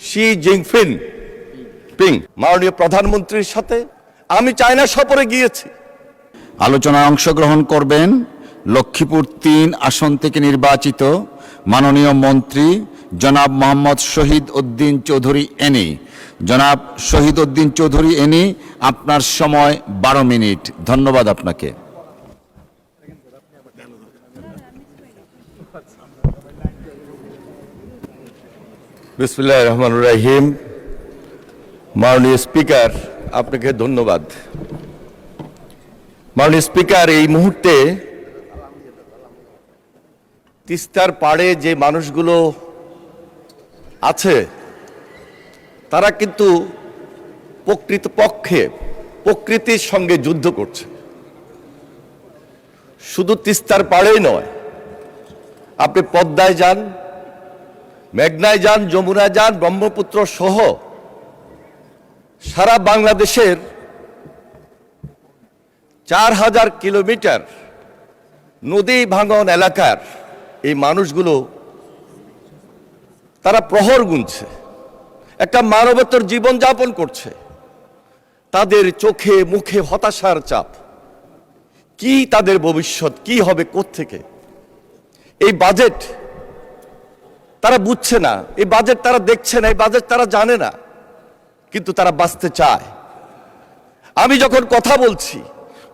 Xi Jinping মাননীয় প্রধানমন্ত্রীর সাথে আমি চায়না সফরে গিয়েছি। আলোচনায় অংশগ্রহণ করবেন লক্ষ্মীপুর ৩ আসন থেকে নির্বাচিত মাননীয় মন্ত্রী জনাব মোহাম্মদ শহীদ উদ্দিন চৌধুরী এনি। জনাব শহীদ উদ্দিন চৌধুরী এনি, আপনার সময় 12 মিনিট। ধন্যবাদ আপনাকে। বিসমিল্লাহির রহমানির রহিম। মাননীয় স্পিকার, আপনাকে ধন্যবাদ। মাননীয় স্পিকার, এই মুহূর্তে তিস্তার পাড়ে যে মানুষগুলো আছে তারা কিন্তু প্রকৃতপক্ষে প্রকৃতির সঙ্গে যুদ্ধ করছে। শুধু তিস্তার পাড়েই নয়, আপনি পদ্মায় যান, মেঘনায় যান, যমুনায় যান, ব্রহ্মপুত্র সহ সারা বাংলাদেশের 4000 কিলোমিটার নদী ভাঙন এলাকার এই মানুষগুলো তারা প্রহর গুনছে, একটা মানবতর জীবনযাপন করছে। তাদের চোখে মুখে হতাশার চাপ। কি তাদের ভবিষ্যৎ, কি হবে কোত্থেকে? এই বাজেট তারা বুঝছে না, এই বাজেট তারা দেখছে না, এই বাজেট তারা জানে না, কিন্তু তারা বাঁচতে চায়। আমি যখন কথা বলছি,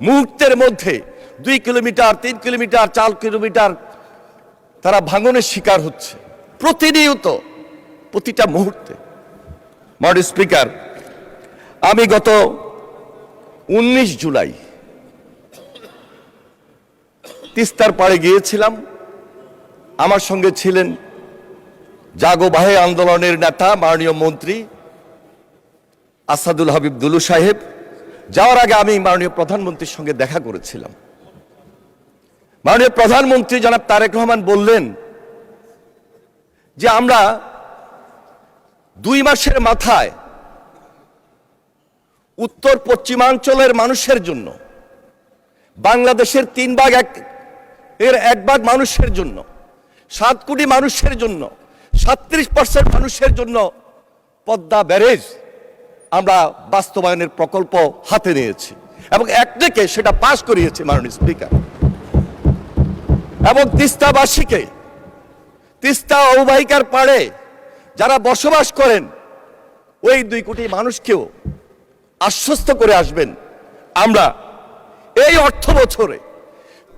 মুহূর্তের মধ্যে 2 কিলোমিটার, 3 কিলোমিটার, 4 কিলোমিটার তারা ভাঙনের শিকার হচ্ছে প্রতিনিয়ত, প্রতিটা মুহূর্তে। মাননীয় স্পিকার, আমি গত 19 জুলাই তিস্তার পাড়ে গিয়েছিলাম। আমার সঙ্গে ছিলেন জাগো বাহে আন্দোলনের নেতা মাননীয় মন্ত্রী আসাদুল হাবিব দুলু সাহেব। যাওয়ার আগে আমি মাননীয় প্রধানমন্ত্রীর সঙ্গে দেখা করেছিলাম। মাননীয় প্রধানমন্ত্রী জনাব তারেক রহমান বললেন যে আমরা 2 মাসের মাথায় উত্তর পশ্চিমাঞ্চলের মানুষের জন্য, বাংলাদেশের 3 ভাগ এর 1 ভাগ মানুষের জন্য, 7 কোটি মানুষের জন্য, 37% মানুষের জন্য পদ্মা ব্যারেজ আমরা বাস্তবায়নের প্রকল্প হাতে নিয়েছি এবং একদিকে সেটা পাশ করিয়েছি মাননীয় স্পিকার। এবং তিস্তাবাসীকে, তিস্তা অববাহিকার পাড়ে যারা বসবাস করেন ওই 2 কোটি মানুষকেও আশ্বস্ত করে আসবেন, আমরা এই অর্থ বছরে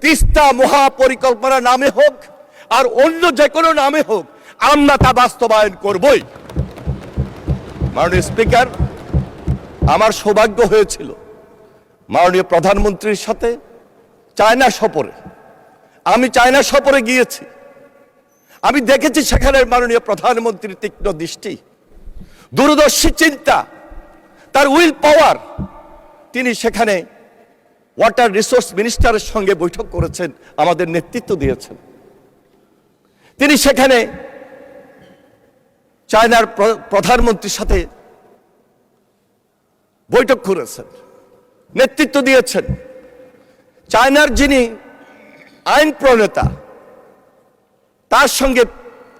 তিস্তা মহাপরিকল্পনা নামে হোক আর অন্য যে কোনো নামে হোক, আমরা তা বাস্তবায়ন করবই। মাননীয় স্পিকার, আমার সৌভাগ্য হয়েছিল মাননীয় প্রধানমন্ত্রীর সাথে চায়না সফরে। আমি চায়না সফরে গিয়েছি, আমি দেখেছি সেখানে মাননীয় প্রধানমন্ত্রীর তীক্ষ্ণ দৃষ্টি, দূরদর্শী চিন্তা, তার উইল পাওয়ার। তিনি সেখানে ওয়াটার রিসোর্স মিনিস্টারের সঙ্গে বৈঠক করেছেন, আমাদের নেতৃত্ব দিয়েছেন। তিনি সেখানে চায়নার প্রধানমন্ত্রীর সাথে বৈঠক করেছেন, নেতৃত্ব দিয়েছেন। চায়নার যিনি আইন প্রণেতা তার সঙ্গে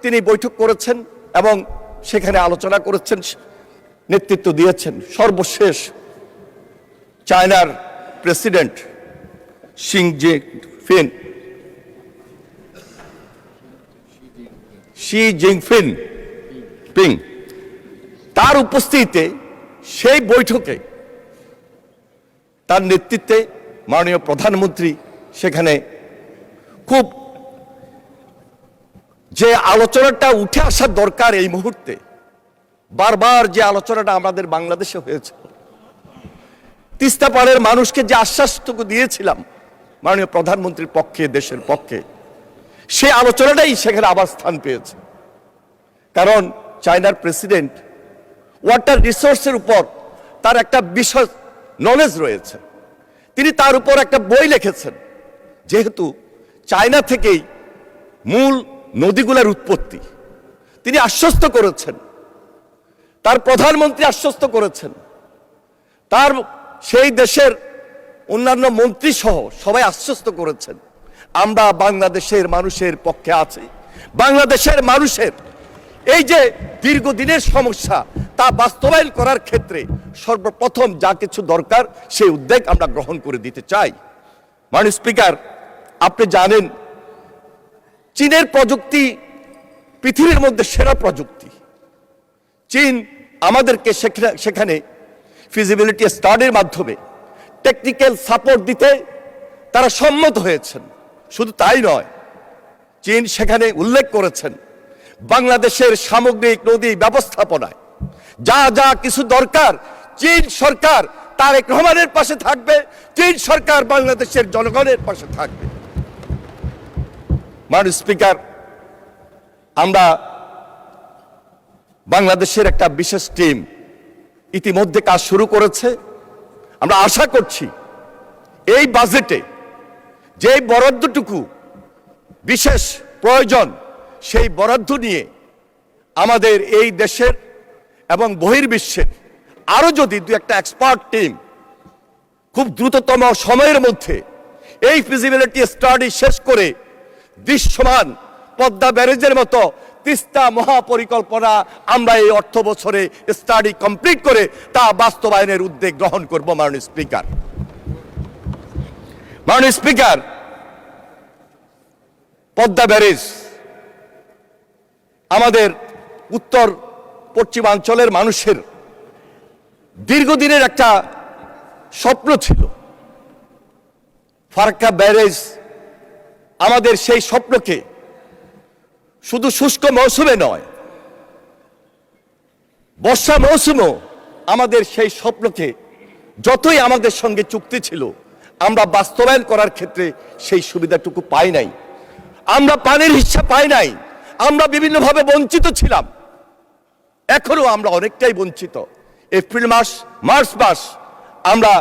তিনি বৈঠক করেছেন এবং সেখানে আলোচনা করেছেন, নেতৃত্ব দিয়েছেন। সর্বশেষ চায়নার প্রেসিডেন্ট শি জিনপিং তার উপস্থিতিতে সেই বৈঠকে তার নেতৃত্বে মাননীয় প্রধানমন্ত্রী সেখানে খুব যে আলোচনাটা উঠে আসার দরকার এই মুহূর্তে, বারবার যে আলোচনাটা আমাদের বাংলাদেশে হয়েছে, তিস্তা পাড়ের মানুষকে যে আশ্বাসটুকু দিয়েছিলাম মাননীয় প্রধানমন্ত্রীর পক্ষে, দেশের পক্ষে, সে আলোচনাটাই সেখানে আবার স্থান পেয়েছে। কারণ চায়নার প্রেসিডেন্ট ওয়াটার রিসোর্সের উপর তার একটা বিশেষ নলেজ রয়েছে। তিনি তার উপর একটা বই লিখেছেন, যেহেতু চায়না থেকেই মূল নদীগুলোর উৎপত্তি। তিনি আশ্বস্ত করেছেন, তার প্রধানমন্ত্রী আশ্বস্ত করেছেন, তার সেই দেশের অন্যান্য মন্ত্রী সহ সবাই আশ্বস্ত করেছেন, আমরা বাংলাদেশের মানুষের পক্ষে আছি বাংলাদেশের মানুষের এই যে দীর্ঘদিনের সমস্যা তা বাস্তবায়ন করার ক্ষেত্রে সর্বপ্রথম যা কিছু দরকার সেই উদ্যোগ আমরা গ্রহণ করে দিতে চাই। মাননীয় স্পিকার, আপনি জানেন চীনের প্রযুক্তি পৃথিবীর মধ্যে সেরা প্রযুক্তি। চীন আমাদেরকে সেখানে ফিজিবিলিটি স্টাডির মাধ্যমে টেকনিক্যাল সাপোর্ট দিতে তারা সম্মত হয়েছেন। শুধু তাই নয়, চীন সেখানে উল্লেখ করেছেন বাংলাদেশের সামগ্রিক নদী ব্যবস্থাপনায় যা যা কিছু দরকার চীন সরকার তারেক রহমানের পাশে থাকবে, চীন সরকার বাংলাদেশের জনগণের পাশে থাকবে। মাননীয় স্পিকার, আমরা বাংলাদেশের একটা বিশেষ টিম ইতিমধ্যে কাজ শুরু করেছে। আমরা আশা করছি এই বাজেটে যে বরাদ্দটুকু বিশেষ প্রয়োজন সেই বরাদ্দ নিয়ে আমাদের এই দেশের এবং বহির্বিশ্বের আরো যদি দু একটা এক্সপার্ট টিম খুব দ্রুততম সময়ের মধ্যে এই ফিজিবিলিটি স্টাডি শেষ করে দৃশ্যমান পদ্মা ব্যারেজের মতো তিস্তা মহাপরিকল্পনা আমরা এই অর্থ বছরে স্টাডি কমপ্লিট করে তা বাস্তবায়নের উদ্যোগ গ্রহণ করব। মাননীয় স্পিকার, মাননীয় স্পিকার, পদ্মা ব্যারেজ আমাদের উত্তর পশ্চিমাঞ্চলের মানুষের দীর্ঘদিনের একটা স্বপ্ন ছিল। ফারাক্কা ব্যারেজ আমাদের সেই স্বপ্নকে শুধু শুষ্ক মৌসুমে নয়, বর্ষা মৌসুমও আমাদের সেই স্বপ্নকে যতই আমাদের সঙ্গে চুক্তি ছিল আমরা বাস্তবায়ন করার ক্ষেত্রে সেই সুবিধাটুকু পাই নাই। আমরা পানির হিস্সা পাই নাই। আমরা বিভিন্নভাবে বঞ্চিত ছিলাম। এখনো আমরা অনেকটাই বঞ্চিত। এপ্রিল মাস, মার্চ মাস আমরা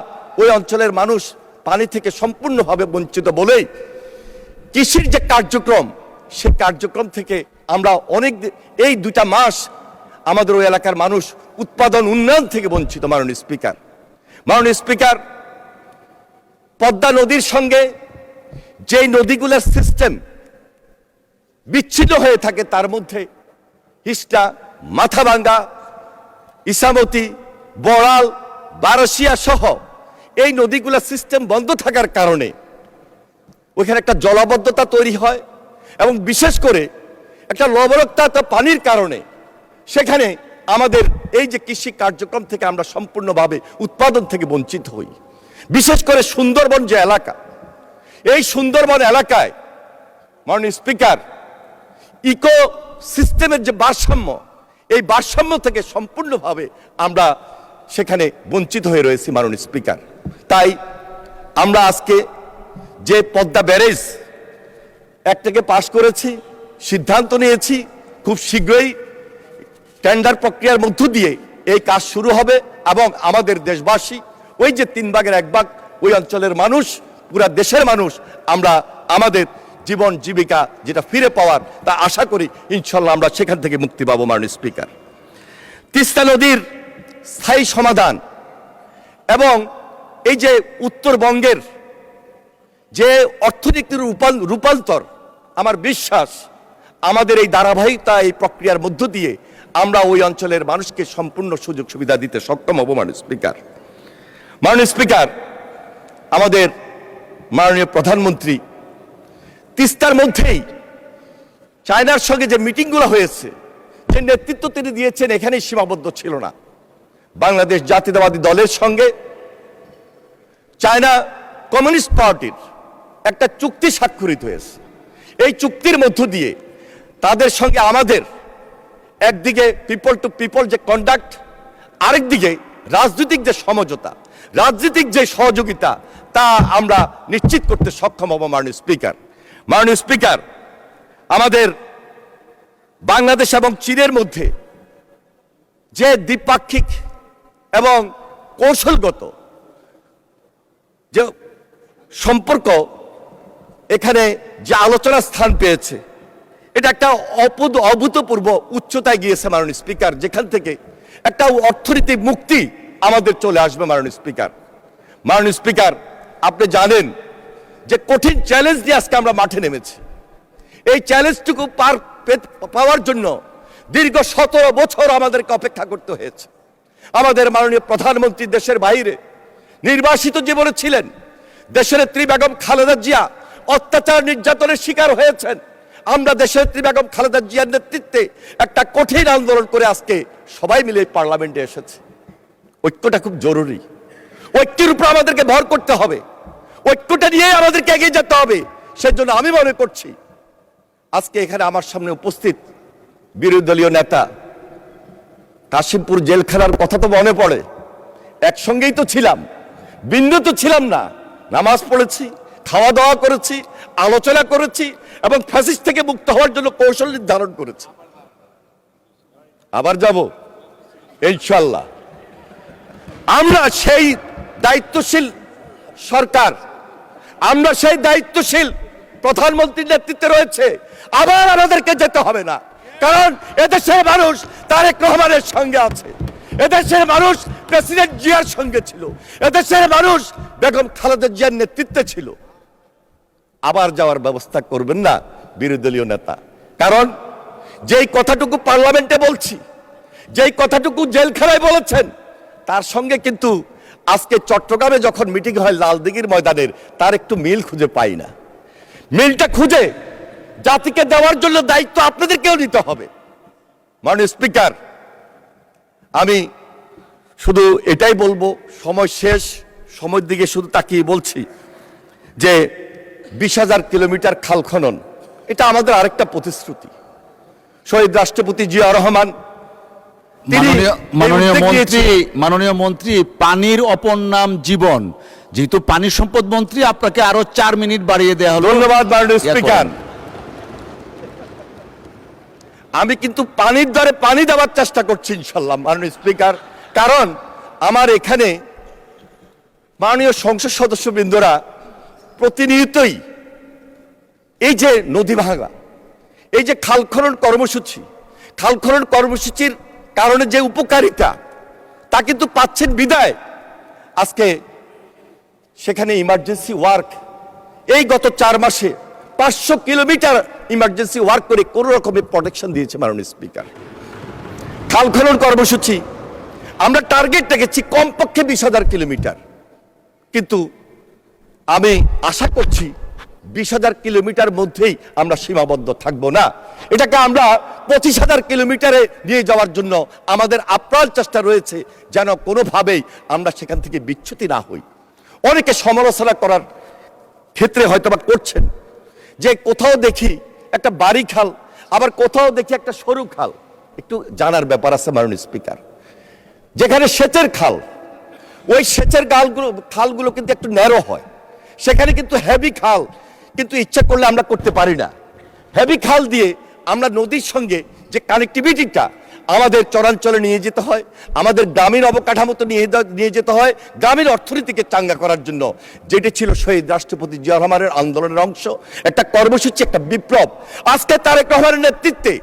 ওই অঞ্চলের মানুষ পানি থেকে সম্পূর্ণভাবে বঞ্চিত বলেই কৃষির যে কার্যক্রম সেই কার্যক্রম থেকে আমরা এই দুটা মাস আমাদের ওই এলাকার মানুষ উৎপাদন উন্নয়ন থেকে বঞ্চিত। মাননীয় স্পিকার, মাননীয় স্পিকার, পদ্মা নদীর সঙ্গে যে নদীগুলোর সিস্টেম বিচ্ছিন্ন হয়ে থাকে তার মধ্যে হিস্টা, মাথাভাঙ্গা, ইসামতি, বড়াল, বারসিয়া সহ এই নদীগুলোর সিস্টেম বন্ধ থাকার কারণে ওইখানে একটা জলাবদ্ধতা তৈরি হয় এবং বিশেষ করে একটা লবণাক্ত পানির কারণে সেখানে আমাদের এই যে কৃষি কার্যক্রম থেকে আমরা সম্পূর্ণভাবে উৎপাদন থেকে বঞ্চিত হই। বিশেষ করে সুন্দরবন যে এলাকা, এই সুন্দরবন এলাকায় মাননীয় স্পিকার ইকো সিস্টেমের যে ভারসাম্য, এই ভারসাম্য থেকে সম্পূর্ণভাবে আমরা সেখানে বঞ্চিত হয়ে রয়েছি। মাননীয় স্পিকার, তাই আমরা আজকে যে পদ্মা ব্যারেজ একটাকে পাশ করেছি, সিদ্ধান্ত নিয়েছি খুব শীঘ্রই টেন্ডার প্রক্রিয়ার মধ্য দিয়ে এই কাজ শুরু হবে এবং আমাদের দেশবাসী ওই যে 3 ভাগের 1 ভাগ ওই অঞ্চলের মানুষ, পুরা দেশের মানুষ আমরা আমাদের জীবন জীবিকা যেটা ফিরে পাওয়ার তা আশা করি ইনশাল্লাহ আমরা সেখান থেকে মুক্তি পাবো। মাননীয় স্পিকার, তিস্তা নদীর স্থায়ী সমাধান এবং এই যে উত্তরবঙ্গের যে অর্থনীতির রূপান্তর, আমার বিশ্বাস আমাদের এই ধারাবাহিকতা এই প্রক্রিয়ার মধ্য দিয়ে আমরা ওই অঞ্চলের মানুষকে সম্পূর্ণ সুযোগ সুবিধা দিতে সক্ষম হব। মাননীয় স্পিকার, মাননীয় স্পিকার, আমাদের মাননীয় প্রধানমন্ত্রী তিস্তার মধ্যেই চায়নার সঙ্গে যে মিটিংগুলো হয়েছে, যে নেতৃত্ব তিনি দিয়েছেন এখানেই সীমাবদ্ধ ছিল না। বাংলাদেশ জাতীয়তাবাদী দলের সঙ্গে চায়না কমিউনিস্ট পার্টির একটা চুক্তি স্বাক্ষরিত হয়েছে। এই চুক্তির মধ্য দিয়ে তাদের সঙ্গে আমাদের একদিকে পিপল টু পিপল যে কন্ডাক্ট, আরেকদিকে রাজনৈতিক যে সমঝোতা, রাজনৈতিক যে সহযোগিতা তা আমরা নিশ্চিত করতে সক্ষম হব। মাননীয় স্পিকার, মাননীয় স্পিকার, আমাদের বাংলাদেশ এবং চীনের মধ্যে যে দ্বিপাক্ষিক এবং কৌশলগত যে সম্পর্ক এখানে যে আলোচনা স্থান পেয়েছে, এটা একটা অভূতপূর্ব উচ্চতায় গিয়েছে। মাননীয় স্পিকার, যেখান থেকে একটা অর্থনৈতিক মুক্তি আমাদের চলে আসবে। মাননীয় স্পিকার, মাননীয় স্পিকার, আপনি জানেন যে কঠিন চ্যালেঞ্জ নিয়ে আজকে আমরা মাঠে নেমেছি। এই চ্যালেঞ্জটুকু পাওয়ার জন্য দীর্ঘ 17 বছর আমাদেরকে অপেক্ষা করতে হয়েছে। আমাদের মাননীয় প্রধানমন্ত্রী দেশের বাইরে নির্বাসিত জীবনে ছিলেন। দেশনেত্রী বেগম খালেদা জিয়া অত্যাচার নির্যাতনের শিকার হয়েছেন। আমরা দেশনেত্রী বেগম খালেদা জিয়ার নেতৃত্বে একটা কঠিন আন্দোলন করে আজকে সবাই মিলে পার্লামেন্টে এসেছে। ঐক্যটা খুব জরুরি। ঐক্যের উপর আমাদেরকে ভর করতে হবে, ঐক্যটা নিয়ে আমাদেরকে এগিয়ে যেতে হবে। সেজন্য আমি মনে করছি আজকে এখানে আমার সামনে উপস্থিত বিরোধী দলীয় নেতা, কাশিমপুর জেলখানার কথা তো মনে পড়ে। একসঙ্গেই তো ছিলাম, ভিন্ন তো ছিলাম না। নামাজ পড়েছি, খাওয়া দাওয়া করেছি, আলোচনা করেছি এবং ফ্যাসিস্ট থেকে মুক্ত হওয়ার জন্য কৌশল নির্ধারণ করেছি। আবার যাব ইনশাআল্লাহ। আমরা সেই দায়িত্বশীল সরকার, আমরা সেই দায়িত্বশীল প্রধানমন্ত্রীর নেতৃত্বে রয়েছে। আবার আমাদেরকে যেতে হবে না, কারণ এদেশের মানুষ তারেক রহমানের সঙ্গে আছে, এদেশের মানুষ প্রেসিডেন্ট জিয়ার সঙ্গে ছিল, এদেশের মানুষ বেগম খালেদা জিয়ার নেতৃত্বে ছিল। আবার যাওয়ার ব্যবস্থা করবেন না বিরোধী দলীয় নেতা। কারণ যেই কথাটুকু পার্লামেন্টে বলছি, যেই কথাটুকু জেলখানায় বলেছেন, তার সঙ্গে কিন্তু আজকে চট্টগ্রামে যখন মিটিং হয় লালদিঘির ময়দানের, তার একটু মিল খুঁজে পাই না। মিলটা খুঁজে জাতিকে দেওয়ার জন্য দায়িত্ব আপনাদেরকেও নিতে হবে। মাননীয় স্পিকার, আমি শুধু এটাই বলবো, সময় শেষ, সময়ের দিকে শুধু তাকিয়ে বলছি যে 20,000 কিলোমিটার খাল খনন, এটা আমাদের arekta প্রতিশ্রুতি। শহীদ রাষ্ট্রপতি জিয়া রহমান মাননীয় মন্ত্রী, পানির অপর নাম জীবন। যেহেতু পানি সম্পদ মন্ত্রী, আপনাকে আরো 4 মিনিট বাড়িয়ে দেওয়া হলো। ধন্যবাদ মাননীয় স্পিকার। আমি কিন্তু পানির দ্বারে পানি দেওয়ার চেষ্টা করছি ইনশাল্লাহ মাননীয় স্পিকার। কারণ আমার এখানে মাননীয় সংসদ সদস্যবৃন্দরা প্রতিনিয়তই এই যে নদী ভাঙা, এই যে খাল খনন কর্মসূচির কারণে যে উপকারিতা, তা কিন্তু পাচ্ছেন বিদায় আজকে সেখানে ইমার্জেন্সি ওয়ার্ক এই গত 4 মাসে 500 কিলোমিটার ইমার্জেন্সি ওয়ার্ক করে কোন রকমের প্রোটেকশন দিয়েছে মাননীয় স্পিকার। খাল খনন কর্মসূচি আমরা টার্গেট রেখেছি কমপক্ষে 20,000 কিলোমিটার, কিন্তু আমি আশা করছি 20,000 কিলোমিটার মধ্যেই আমরা সীমাবদ্ধ থাকবো না। এটাকে আমরা 25,000 কিলোমিটারে নিয়ে যাওয়ার জন্য আমাদের আপ্রাণ চেষ্টা রয়েছে, যেন কোনোভাবেই আমরা সেখান থেকে বিচ্যুতি না হই। অনেকে সমালোচনা করার ক্ষেত্রে হয়তোবা করছেন যে কোথাও দেখি একটা বাড়ি খাল, আবার কোথাও দেখি একটা সরু খাল। একটু জানার ব্যাপার আছে মাননীয় স্পিকার, যেখানে সেচের খাল, ওই সেচের খালগুলো কিন্তু একটু ন্যারো হয়, সেখানে কিন্তু হেভি খাল কিন্তু ইচ্ছা করলে আমরা করতে পারি না। হেভি খাল দিয়ে আমরা নদীর সঙ্গে যে কানেক্টিভিটিটা আমাদের চরাঞ্চলে নিয়ে যেতে হয়, আমাদের গ্রামীণ অবকাঠামোতে নিয়ে যেতে হয়, গ্রামীণ অর্থনীতিকে চাঙ্গা করার জন্য, যেটি ছিল শহীদ রাষ্ট্রপতি জিয়া রহমানের আন্দোলনের অংশ, একটা কর্মসূচি, একটা বিপ্লব। আজকে তারেক রহমানের নেতৃত্বে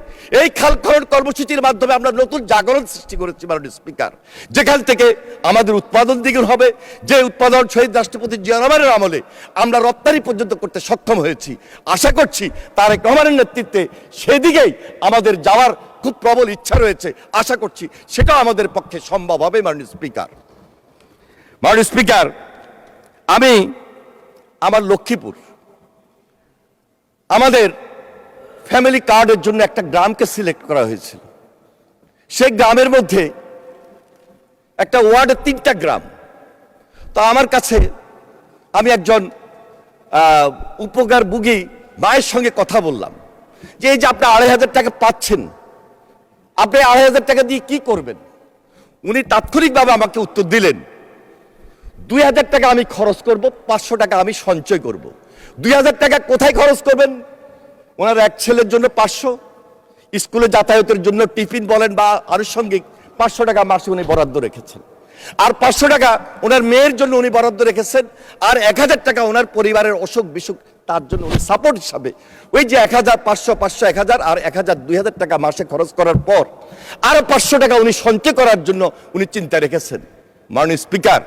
এই খাল খনন কর্মসূচির মাধ্যমে আমরা নতুন জাগরণ সৃষ্টি করেছি মাননীয় স্পিকার, যেখান থেকে আমাদের উৎপাদন দ্বিগুণ হবে। যে উৎপাদন শহীদ রাষ্ট্রপতি জিয়া রহমানের আমলে আমরা রপ্তানি পর্যন্ত করতে সক্ষম হয়েছি, আশা করছি তারেক রহমানের নেতৃত্বে সেদিকেই আমাদের যাওয়ার খুব প্রবল ইচ্ছা রয়েছে। আশা করছি সেটাও আমাদের পক্ষে সম্ভব হবে মাননীয় স্পিকার। মাননীয় স্পিকার, আমি আমার লক্ষ্মীপুর, আমাদের ফ্যামিলি কার্ডের জন্য একটা গ্রামকে সিলেক্ট করা হয়েছিল। সেই গ্রামের মধ্যে একটা ওয়ার্ডে 3টা গ্রাম। তো আমার কাছে আমি একজন উপকারভোগী মায়ের সঙ্গে কথা বললাম যে এই যে আপনি 2,500 টাকা পাচ্ছেন, আপনি 2,500 টাকা দিয়ে কি করবেন? উনি তাৎক্ষণিকভাবে আমাকে উত্তর দিলেন, 2,000 টাকা আমি খরচ করব, 500 টাকা আমি সঞ্চয় করব। 2,000 টাকা কোথায় খরচ করবেন? ওনার এক ছেলের জন্য 500, স্কুলে যাতায়াতের জন্য টিফিন বলেন বা আনুষঙ্গিক 500 টাকা মাসে উনি বরাদ্দ রেখেছেন। আর 500 টাকা ওনার মেয়ের জন্য উনি বরাদ্দ রেখেছেন। আর 1,000 টাকা ওনার পরিবারের অসুখ বিসুখ, তার জন্য উনি সাপোর্ট হিসাবে ওই যে 1,000, 500, 1,000 আর 1,000, 2,000 টাকা মাসে খরচ করার পর আরো 500 টাকা উনি সঞ্চয় করার জন্য উনি চিন্তা রেখেছেন। মাননীয় স্পিকার,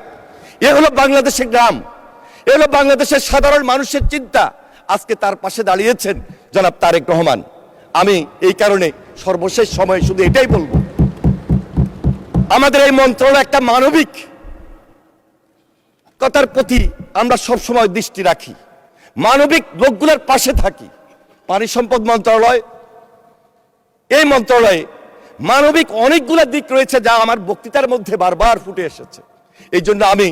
এ হলো বাংলাদেশের গ্রাম, এ হলো বাংলাদেশের সাধারণ মানুষের চিন্তা। আজকে তার পাশে দাঁড়িয়েছেন জনাব তারেক রহমান। আমি এই কারণে সর্বশেষ সময়ে শুধু এটাই বলবো, আমাদের এই মন্ত্রণালয় একটা মানবিক কথার প্রতি আমরা সবসময় দৃষ্টি রাখি, মানবিক লোকগুলোর পাশে থাকি। পানি সম্পদ মন্ত্রণালয়, এই মন্ত্রণালয়ে মানবিক অনেকগুলো দিক রয়েছে যা আমার বক্তৃতার মধ্যে বারবার ফুটে এসেছে। এই জন্য আমি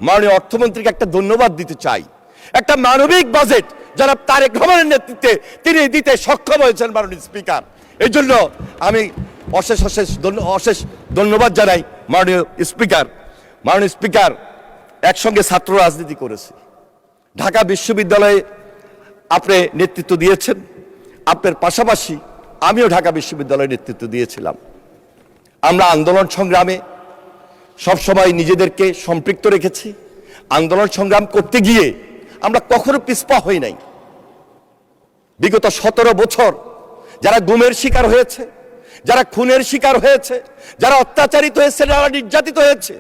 মাননীয় অর্থমন্ত্রীকে একটা ধন্যবাদ দিতে চাই। একটা মানবিক বাজেট যারা তারেক রহমানের নেতৃত্বে তিনি দিতে সক্ষম হয়েছেন মাননীয় স্পিকার। এই জন্য আমি অশেষ ধন্যবাদ জানাই মাননীয় স্পিকার। মাননীয় স্পিকার, একসঙ্গে ছাত্র রাজনীতি করেছি, ঢাকা বিশ্ববিদ্যালয়ে আপনি নেতৃত্ব দিয়েছেন, আপনার পাশাপাশি আমিও ঢাকা বিশ্ববিদ্যালয়ে নেতৃত্ব দিয়েছিলাম। আমরা আন্দোলন সংগ্রামে সবসময় নিজেদেরকে সম্পৃক্ত রেখেছি। আন্দোলন সংগ্রাম করতে গিয়ে আমরা কখনো পিছপা হই নাই। বিগত 17 বছর যারা গুমের শিকার হয়েছে, যারা খুনের শিকার হয়েছে, যারা অত্যাচারিত হয়েছে, যারা নির্যাতিত হয়েছে,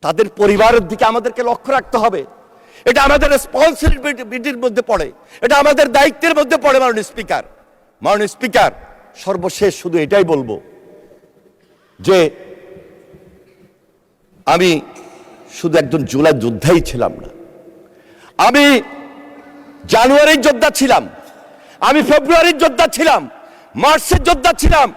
তাদের পরিবারের দিকে আমাদেরকে লক্ষ্য রাখতে হবে। এটা আমাদের রেসপন্সিবিলিটির মধ্যে পড়ে, এটা আমাদের দায়িত্বের মধ্যে পড়ে। মাননীয় স্পিকার, মাননীয় স্পিকার, সর্বশেষ শুধু এটাই বলবো যে আমি শুধু একজন জুলাই যোদ্ধাই ছিলাম না, আমি জানুয়ারির যোদ্ধা ছিলাম, আমি ফেব্রুয়ারির যোদ্ধা ছিলাম, মার্চের যোদ্ধা ছিলাম,